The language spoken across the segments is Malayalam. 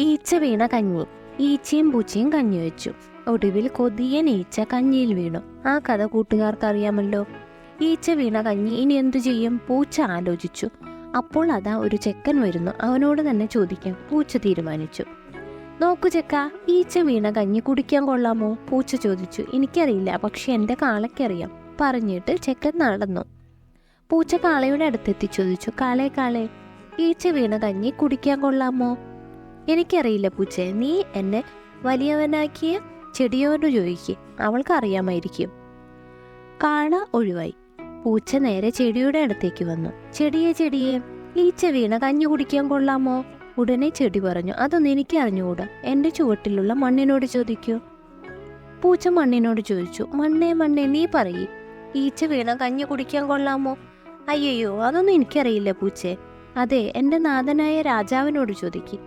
ഈച്ച വീണ കഞ്ഞി. ഈച്ചയും പൂച്ചയും കഞ്ഞി വെച്ചു. ഒടുവിൽ കൊതിയൻ ഈച്ച കഞ്ഞിയിൽ വീണു. ആ കഥ കൂട്ടുകാർക്ക് അറിയാമല്ലോ. ഈച്ച വീണ കഞ്ഞി ഇനി എന്തു ചെയ്യും? പൂച്ച ആലോചിച്ചു. അപ്പോൾ അതാ ഒരു ചെക്കൻ വരുന്നു. അവനോട് തന്നെ ചോദിക്കാം പൂച്ച തീരുമാനിച്ചു. നോക്കു ചെക്ക, ഈച്ച വീണ കഞ്ഞി കുടിക്കാൻ കൊള്ളാമോ? പൂച്ച ചോദിച്ചു. എനിക്കറിയില്ല, പക്ഷെ എൻ്റെ കാളയ്ക്കറിയാം. പറഞ്ഞിട്ട് ചെക്കൻ നടന്നു. പൂച്ച കാളയുടെ അടുത്തെത്തി ചോദിച്ചു, കാളെ കാളെ, ഈച്ച വീണ കഞ്ഞി കുടിക്കാൻ കൊള്ളാമോ? എനിക്കറിയില്ല പൂച്ചേ, നീ എന്നെ വലിയവനാക്കിയ ചെടിയോട് ചോദിക്കുക, അവൾക്ക് അറിയാമായിരിക്കും. കാള ഒഴിവായി. പൂച്ച നേരെ ചെടിയുടെ അടുത്തേക്ക് വന്നു. ചെടിയെ, ഈച്ച വീണ കഞ്ഞി കുടിക്കാൻ കൊള്ളാമോ? ഉടനെ ചെടി പറഞ്ഞു, അതൊന്നും എനിക്ക് അറിഞ്ഞുകൂടാ, എൻ്റെ ചുവട്ടിലുള്ള മണ്ണിനോട് ചോദിക്കൂ. പൂച്ച മണ്ണിനോട് ചോദിച്ചു, മണ്ണേ നീ പറയ്, ഈച്ച വീണ കഞ്ഞി കുടിക്കാൻ കൊള്ളാമോ? അയ്യോ, അതൊന്നും എനിക്കറിയില്ല പൂച്ചേ. അതെ, എൻ്റെ നാഥനായ രാജാവിനോട് ചോദിക്ക്.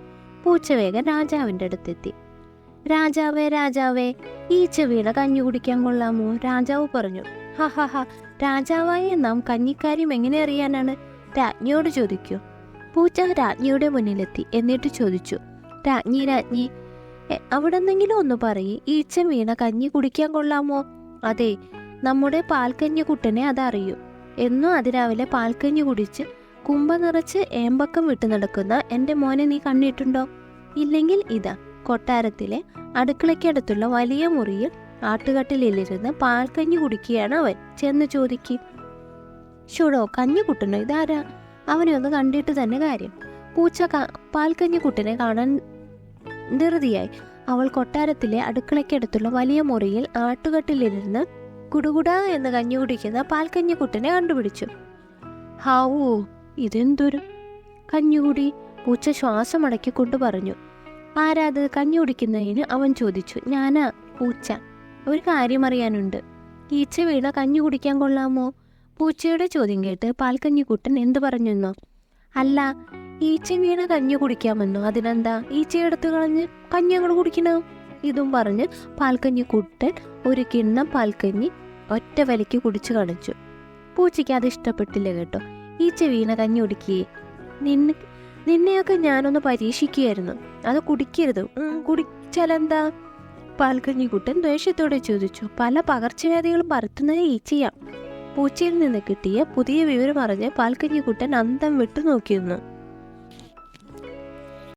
പൂച്ച വേഗം രാജാവിൻ്റെ അടുത്തെത്തി. രാജാവേ, ഈച്ച വീണ കഞ്ഞി കുടിക്കാൻ കൊള്ളാമോ? രാജാവ് പറഞ്ഞു. ഹ, രാജാവായ നാം കഞ്ഞിക്കാര്യം എങ്ങനെ അറിയാനാണ്? രാജ്ഞിയോട് ചോദിക്കൂ. പൂച്ച രാജ്ഞിയുടെ മുന്നിലെത്തി. എന്നിട്ട് ചോദിച്ചു, രാജ്ഞി, അവിടെന്നെങ്കിലും ഒന്ന് പറയ്, ഈച്ച വീണ കഞ്ഞി കുടിക്കാൻ കൊള്ളാമോ? അതെ, നമ്മുടെ പാൽക്കഞ്ഞി കുട്ടനെ അതറിയൂ. എന്നും അതിരാവിലെ പാൽക്കഞ്ഞി കുടിച്ച് കുമ്പ നിറച്ച് ഏമ്പക്കം വിട്ടു നടക്കുന്ന എൻ്റെ മോനെ നീ കണ്ടിട്ടുണ്ടോ? ഇല്ലെങ്കിൽ ഇതാ, കൊട്ടാരത്തിലെ അടുക്കളയ്ക്കടുത്തുള്ള വലിയ മുറിയിൽ ആട്ടുകട്ടിലിരുന്ന് പാൽക്കഞ്ഞി കുടിക്കുകയാണ് അവൻ. ചെന്ന് ചോദിക്കും. ഷുടോ, കഞ്ഞി കുട്ടനോ? ഇതാരാ? അവനെ ഒന്ന് കണ്ടിട്ട് തന്നെ കാര്യം. പൂച്ച പാൽക്കഞ്ഞി കുട്ടനെ കാണാൻ ധൃതിയായി. അവൾ കൊട്ടാരത്തിലെ അടുക്കളയ്ക്കടുത്തുള്ള വലിയ മുറിയിൽ ആട്ടുകട്ടിലിരുന്ന് കുടുകുടാ എന്ന് കഞ്ഞി കുടിക്കുന്ന പാൽക്കഞ്ഞി കുട്ടനെ കണ്ടുപിടിച്ചു. ഹാവൂ, ഇതെന്തൊരു കഞ്ഞുകുടി! പൂച്ച ശ്വാസമടക്കിക്കൊണ്ട് പറഞ്ഞു. ആരാത് കഞ്ഞി കുടിക്കുന്നതിന്? അവൻ ചോദിച്ചു. ഞാനാ പൂച്ച. ഒരു കാര്യം അറിയാനുണ്ട്. ഈച്ച വീണ കഞ്ഞി കുടിക്കാൻ കൊള്ളാമോ? പൂച്ചയുടെ ചോദ്യം കേട്ട് പാൽക്കഞ്ഞിക്കുട്ടൻ എന്തു പറഞ്ഞെന്നോ? അല്ല, ഈച്ച വീണ കഞ്ഞി കുടിക്കാമെന്നോ? അതിനെന്താ, ഈച്ചയെടുത്ത് കളഞ്ഞ് കഞ്ഞി അങ്ങോട്ട് കുടിക്കണം. ഇതും പറഞ്ഞ് പാൽക്കഞ്ഞിക്കുട്ടൻ ഒരു കിണ്ണം പാൽക്കഞ്ഞി ഒറ്റ വലിക്ക് കുടിച്ചു കാണിച്ചു. പൂച്ചയ്ക്ക് അത് ഇഷ്ടപ്പെട്ടില്ല കേട്ടോ. ഈച്ച വീണ കഞ്ഞി കുടിക്കുകയെ, നിന്നെയൊക്കെ ഞാനൊന്ന് പരീക്ഷിക്കുകയായിരുന്നു. അത് കുടിക്കരുത്. കുടിച്ചാലെന്താ? പാൽക്കഞ്ഞിക്കുട്ടൻ ദേഷ്യത്തോടെ ചോദിച്ചു. പല പകർച്ചവ്യാധികളും പരത്തുന്നത് ഈച്ചയാ. പൂച്ചയിൽ നിന്ന് കിട്ടിയ പുതിയ വിവരം അറിഞ്ഞ് പാൽക്കഞ്ഞിക്കുട്ടൻ അന്തം വിട്ടു നോക്കിയിരുന്നു.